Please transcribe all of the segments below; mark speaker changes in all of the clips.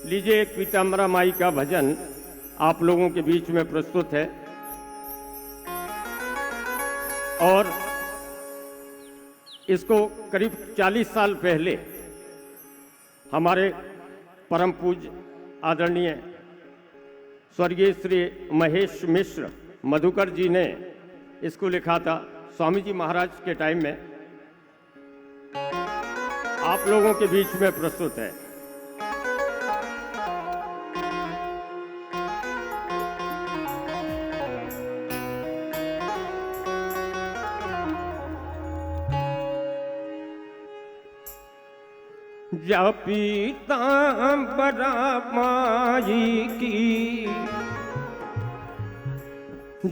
Speaker 1: लीजिए, एक पीताम्बरा माई का भजन आप लोगों के बीच में प्रस्तुत है। और इसको करीब 40 साल पहले हमारे परम पूज्य आदरणीय स्वर्गीय श्री महेश मिश्र मधुकर जी ने इसको लिखा था। स्वामी जी महाराज के टाइम में आप लोगों के बीच में प्रस्तुत है। जा पीताम्बरा माई की,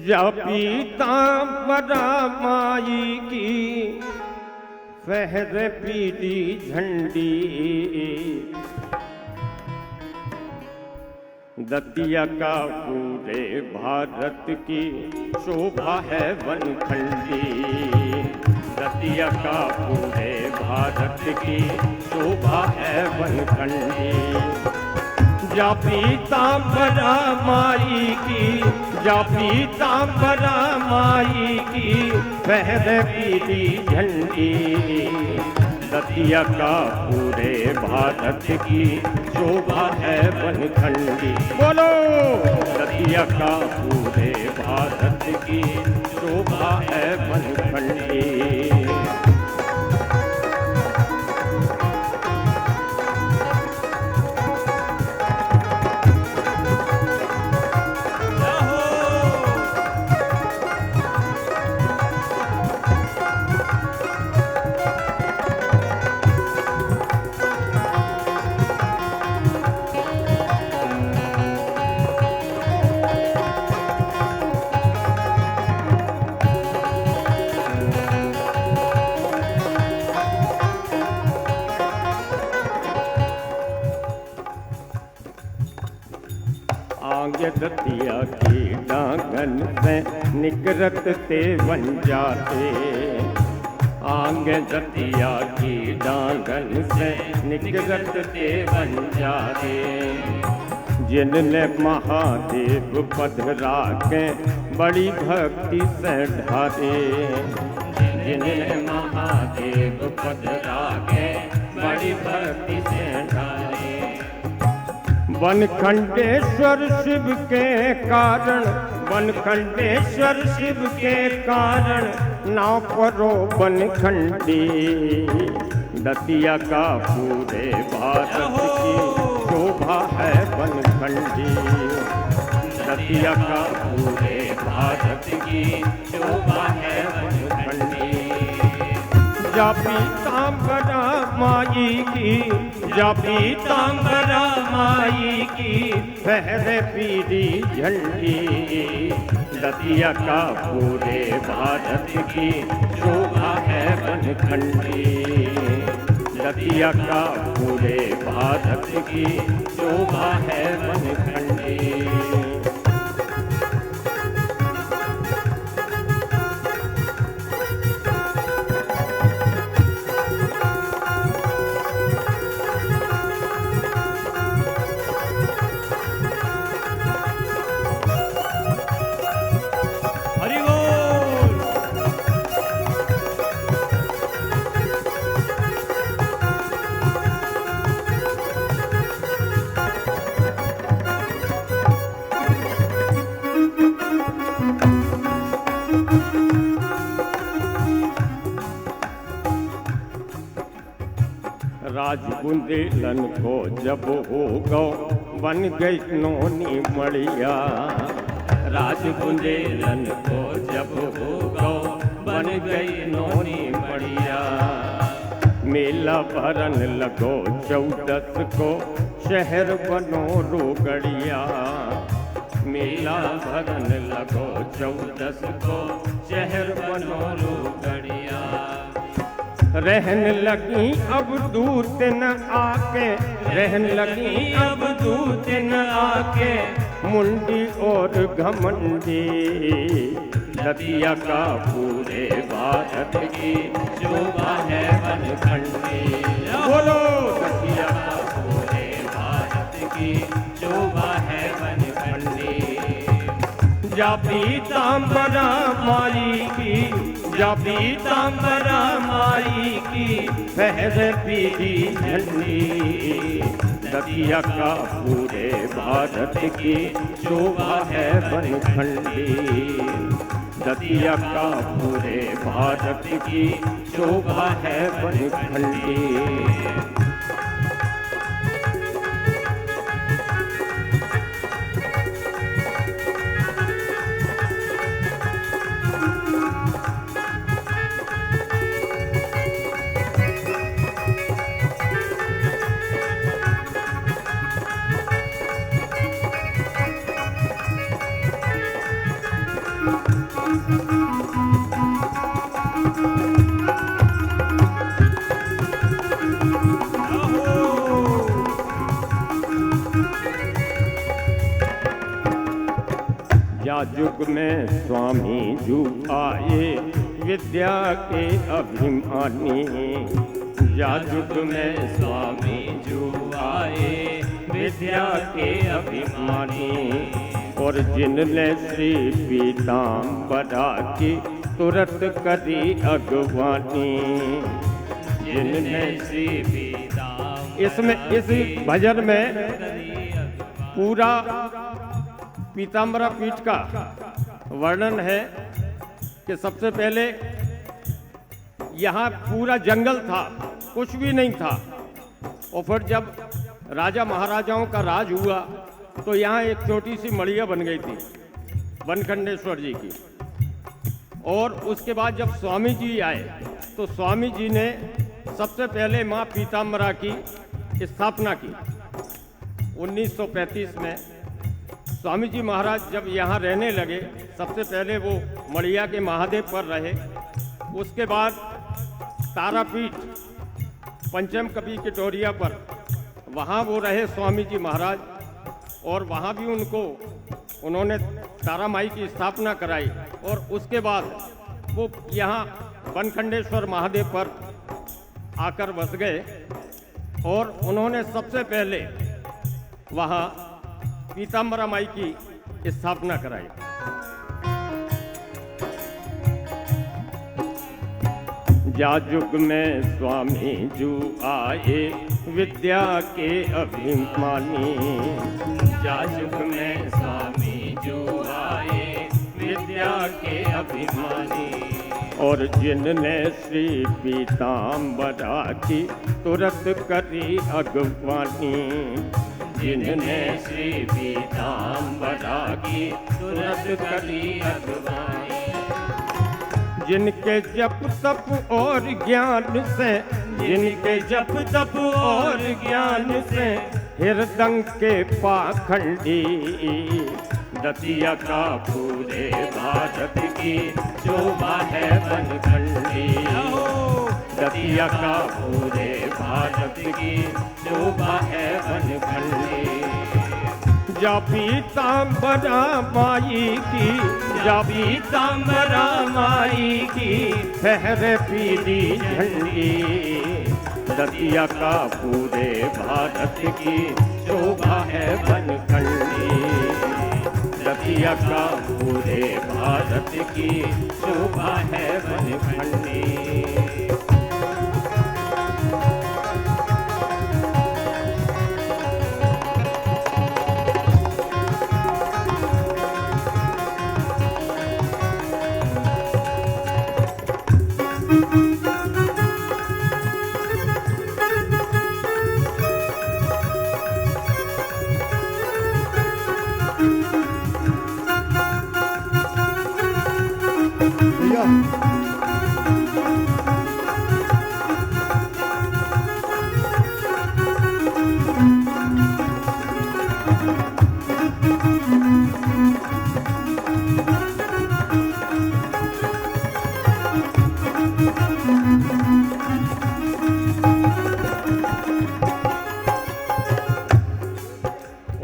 Speaker 1: जा पीताम्बरा माई की, फहर पीली झंडी, दतिया का पूरे भारत की शोभा है वनखंडी, दतिया का पूरे भारत की शोभा है वनखंडी। जा पीताम्बरा माई की, जा पीताम्बरा माई की, फहर पीली झंडी, दतिया का पूरे भारत की शोभा है वनखंडी। बोलो, दतिया का पूरे भारत की शोभा है वनखंडी। आगे दतिया की डांगन से निकरत ते बन जाते, आगे दतिया की डांगन से निकरत ते बन जाते, जिनने महादेव पधरा के बड़ी भक्ति से ढारे, जिनने महादेव पधरा के बड़ी भक्ति से ढारे। वनखंडेश्वर शिव के कारण, वनखंडेश्वर शिव के कारण, नाव परो वनखंडी, दतिया का पूरे भारत की शोभा है वनखंडी, दतिया का पूरे भारत की शोभा है वनखंडी। जा पीताम्बरा माई की, जा पीताम्बरा माई की, फहर पीली झंडी, दतिया का पूरे भारत की शोभा है वनखंडी, दतिया का पूरे भारत की शोभा है वनखंडी। राज बुंदेलन को जब हो गौ बन गई नोनी मड़िया, राज बुंदेलन को जब हो गौ बन गई नोनी मड़िया, मेला भरन लगो 14 को शहर बनो रोगड़िया, मेला भरन लगो 14 को शहर बनो रोगड़िया। रहन लगी अब दूत न आके, रहन लगी अब दूत न आके, मुंडी और घमंडी, दतिया का पूरे भारत की शोभा है वनखंडी। बोलो, दतिया का पूरे भारत
Speaker 2: की शोभा है बनखंडी।
Speaker 1: जा पीतांबरा माई की, जा पीतांबरा माई की फहरे पीली झंडी। दतिया का पूरे भारत की शोभा है बनखंडी। दतिया का पूरे भारत की शोभा है बनखंडी। या युग में स्वामी जू आए विद्या के अभिमानी। या युग में स्वामी जू आए विद्या के अभिमानी। और जिनने श्री पीतांबरा की तुरंत करी अगवानी। जिनने
Speaker 2: श्री पीतांबरा
Speaker 1: इसमें इस भजन में पूरा पीतांबरा पीठ का वर्णन है कि सबसे पहले यहाँ पूरा जंगल था, कुछ भी नहीं था। और फिर जब राजा महाराजाओं का राज हुआ तो यहाँ एक छोटी सी मड़िया बन गई थी बनखंडेश्वर जी की। और उसके बाद जब स्वामी जी आए तो स्वामी जी ने सबसे पहले माँ पीतांबरा की स्थापना की 1935 में। स्वामी जी महाराज जब यहाँ रहने लगे सबसे पहले वो मड़िया के महादेव पर रहे। उसके बाद तारापीठ पंचम कवि के टोरिया पर वहाँ वो रहे स्वामी जी महाराज। और वहाँ भी उन्होंने तारा माई की स्थापना कराई। और उसके बाद वो यहाँ बनखंडेश्वर महादेव पर आकर बस गए। और उन्होंने सबसे पहले वहाँ पीतांबरा माई की स्थापना कराई। जा युग में स्वामी जू आए विद्या के अभिमानी।
Speaker 2: जा युग में स्वामी जू आए विद्या के अभिमानी।
Speaker 1: और जिनने श्री पीतांबरा की तुरंत करी अगवानी।
Speaker 2: जिनने श्री पीतांबरा की तुरंत करी अगवानी।
Speaker 1: जिनके जप तप और ज्ञान से, जिनके जप तप और ज्ञान से हृदय के पाखंडी। दतिया का पूरे भारत की शोभा है बनखंडी। दतिया का पूरे भारत की शोभा है बनखंडी। जा पीतांबरा माई की, जा पीतांबरा माई की फहरे पीली झंडी। दतिया का पूरे भारत की शोभा है बनखंडी। दतिया का पूरे भारत की शोभा है बनखंडी।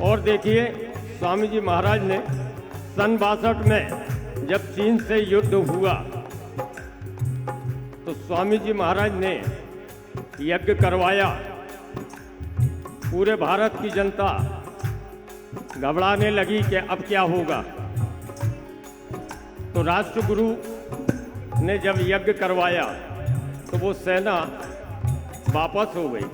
Speaker 1: और देखिए स्वामी जी महाराज ने सन 62 में जब चीन से युद्ध हुआ तो स्वामी जी महाराज ने यज्ञ करवाया। पूरे भारत की जनता घबराने लगी कि अब क्या होगा। तो राष्ट्रगुरु ने जब यज्ञ करवाया तो वो सेना वापस हो गई।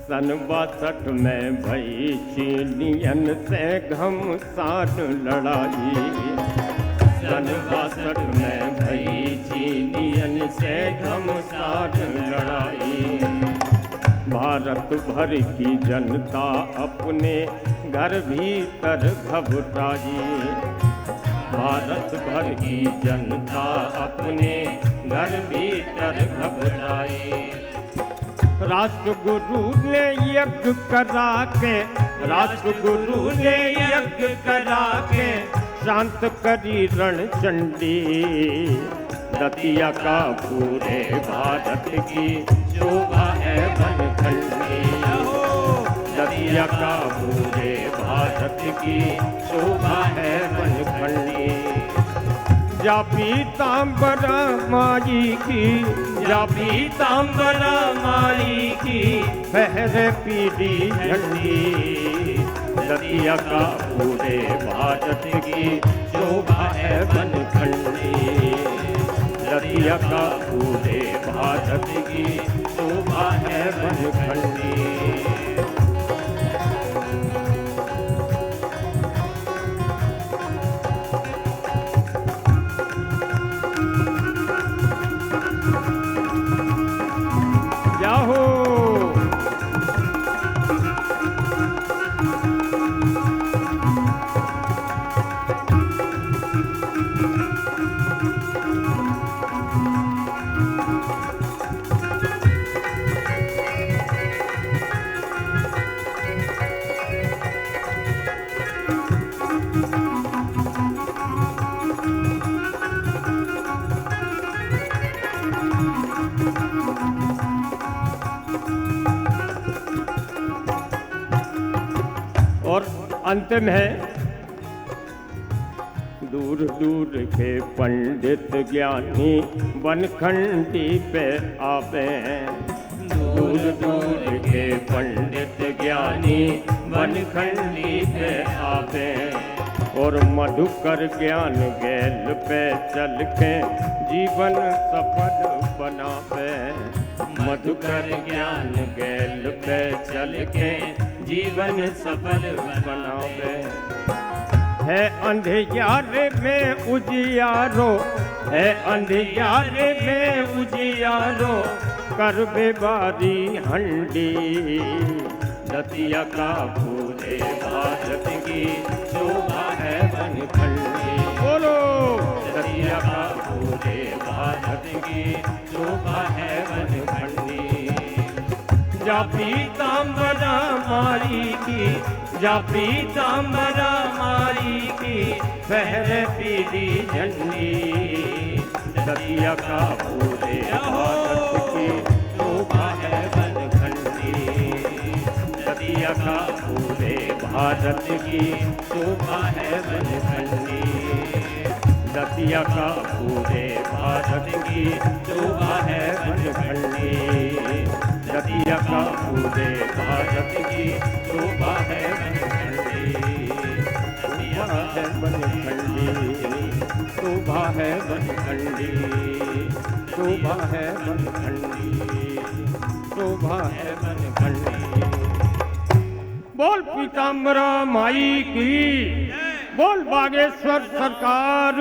Speaker 1: सन 62 में भई चीनियन से घमसान लड़ाई। सन 62 में भई चीनियन से घमसान लड़ाई। भारत भर की जनता अपने घर भीतर घबराई। भारत भर की जनता अपने घर भीतर घबराई। राष्ट्रगुरु ने यज्ञ करा के, राष्ट्रगुरु ने यज्ञ करा के शांत करी रणचंडी। दतिया का पूरे भारत की शोभा है बनखंडी। दतिया का पूरे भारत की शोभा है बनखंडी। जा पीताम्बरा माई की, जा पीताम्बरा माई की फहरे पीली झंडी। दतिया का पूरे भारत की शोभा है बनखंडी। दतिया का पूरे भारत की शोभा है बनखंडी। जाहो और अंतिम है, दूर दूर के पंडित ज्ञानी बनखंडी पे आवे। दूर दूर के पंडित ज्ञानी बनखंडी पे आवे। और मधुकर ज्ञान गैल पे चल के जीवन सफल बनावे। मधुकर ज्ञान गैल पे चल के जीवन सफल बनावे। है अंधियारे में उजियारो, है अंधियारे में उजियारो कर बेबारी हंडी। दतिया का पूरे भारत की शोभा है बनखंडी। बोलो दतिया का पूरे भारत की शोभा है बनखंडी। जा पीताम्बरा माई की, जा पीताम्बरा माई की फहरे पीली झंडी। दतिया का पूरे भारत की शोभा है बनखंडी। दतिया का पूरे भारत की शोभा है बनखंडी। दतिया का पूरे भारत की शोभा है बनखंडी। दतिया का पूरे भारत की शोभा है बनखंडी। शोभा है बनखंडी। शोभा है बनखंडी। शोभा है बनखंडी। शोभा है बनखंडी। बोल पीताम्बरा माई की, बोल बागेश्वर सरकार